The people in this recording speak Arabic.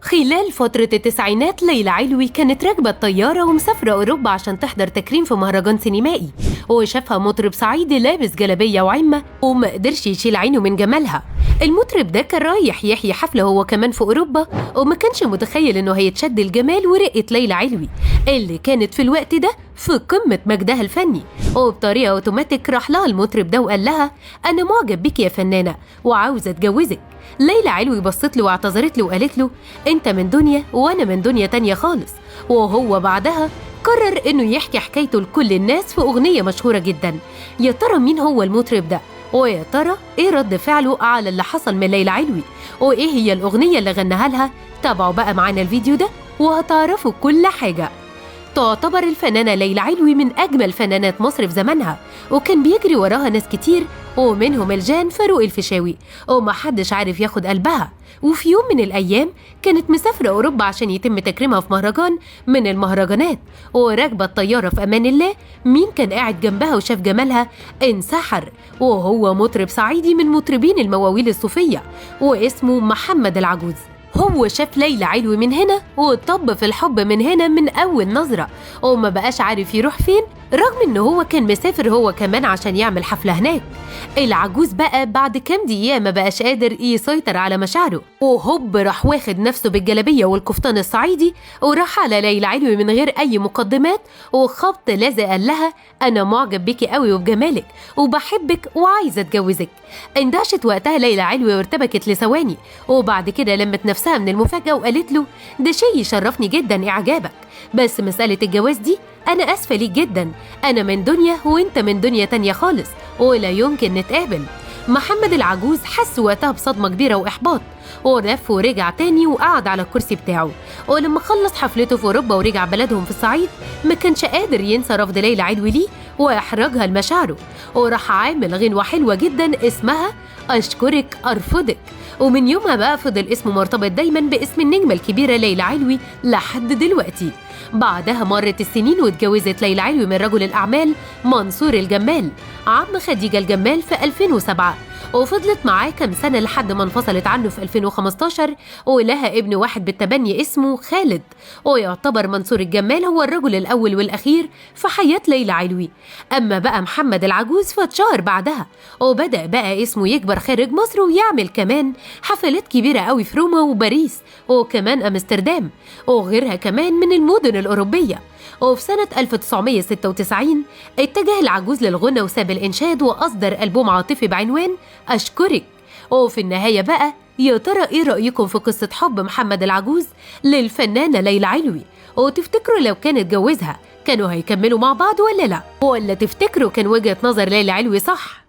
خلال فترة التسعينات ليلى علوي كانت راكبة الطيارة ومسافرة أوروبا عشان تحضر تكريم في مهرجان سينمائي، وشافها مطرب صعيدي لابس جلابية وعمة وما قدرش يشيل عينه من جمالها. المطرب ده كان رايح يحيي حفلة هو كمان في أوروبا، وما كانش متخيل إنه هيتشد الجمال ورقة ليلى علوي اللي كانت في الوقت ده في قمة مجدها الفني. وبطريقة أوتوماتيك راح لها المطرب ده وقال لها: أنا معجب بيك يا فنانة وعاوزة أتجوزك. ليلى علوي بصت له واعتذرت له وقالت له: انت من دنيا وانا من دنيا تانية خالص. وهو بعدها قرر انه يحكي حكايته لكل الناس في اغنية مشهورة جدا. يا ترى مين هو المطرب ده؟ ويا ترى ايه رد فعله على اللي حصل من ليلى علوي؟ وايه هي الاغنية اللي غناها لها؟ تابعوا بقى معانا الفيديو ده وهتعرفوا كل حاجة. تعتبر الفنانة ليلى علوي من أجمل فنانات مصر في زمانها، وكان بيجري وراها ناس كتير ومنهم الجان فاروق الفيشاوي، ومحدش عارف ياخد قلبها. وفي يوم من الأيام كانت مسافرة أوروبا عشان يتم تكريمها في مهرجان من المهرجانات، وراكبة الطيارة في أمان الله. مين كان قاعد جنبها وشاف جمالها؟ انسحر، وهو مطرب صعيدي من مطربين المواويل الصوفية واسمه محمد العجوز. هو شاف ليلى علوي من هنا وطب في الحب من هنا من أول نظرة، وما بقاش عارف يروح فين رغم إنه هو كان مسافر هو كمان عشان يعمل حفلة هناك. العجوز بقى بعد كام دقيقة ما بقاش قادر يسيطر على مشاعره، وهوب راح واخد نفسه بالجلابية والكفتان الصعيدي وراح على ليلى علوي من غير أي مقدمات وخبط لازق. قال لها: أنا معجب بيكي قوي وبجمالك وبحبك وعايزة أتجوزك. اندهشت وقتها ليلى علوي وارتبكت لثواني، وبعد كده لمت نفسها من المفاجأة وقالت له: ده شيء يشرفني جدا إعجابك، بس مسألة الجواز دي أنا آسفة ليك جدا، أنا من دنيا وإنت من دنيا تانية خالص ولا يمكن نتقابل. محمد العجوز حس وقتها بصدمة كبيرة وإحباط، ولف ورجع تاني وقعد على الكرسي بتاعه. ولما خلص حفلته في أوروبا ورجع بلدهم في الصعيد ما كانش قادر ينسى رفض ليلى علوي ليه وإحراجها لمشاعره، وراح عامل غنوة حلوة جدا اسمها أشكرك أرفضك. ومن يومها بقى فضل اسمه مرتبط دايما باسم النجمة الكبيرة ليلى علوي لحد دلوقتي. بعدها مرت السنين واتجوزت ليلى علوي من رجل الأعمال منصور الجمال عم خديجة الجمال في 2007، وفضلت معاه كام سنة لحد ما انفصلت عنه في 2015 ولها ابن واحد بالتبني اسمه خالد. ويعتبر منصور الجمال هو الرجل الأول والأخير في حياة ليلى علوي. أما بقى محمد العجوز فاتشهر بعدها وبدأ بقى اسمه يكبر خارج مصر ويعمل كمان حفلات كبيرة قوي في روما وباريس وكمان أمستردام وغيرها كمان من المدن الأوروبية. وفي سنة 1996 اتجه العجوز للغنى وساب الإنشاد وأصدر ألبوم عاطفي بعنوان أشكرك. وفي النهاية بقى يا ترى إيه رأيكم في قصة حب محمد العجوز للفنانة ليلى علوي؟ وتفتكروا لو كان اتجوزها كانوا هيكملوا مع بعض ولا لا؟ ولا تفتكروا كان وجهة نظر ليلى علوي صح؟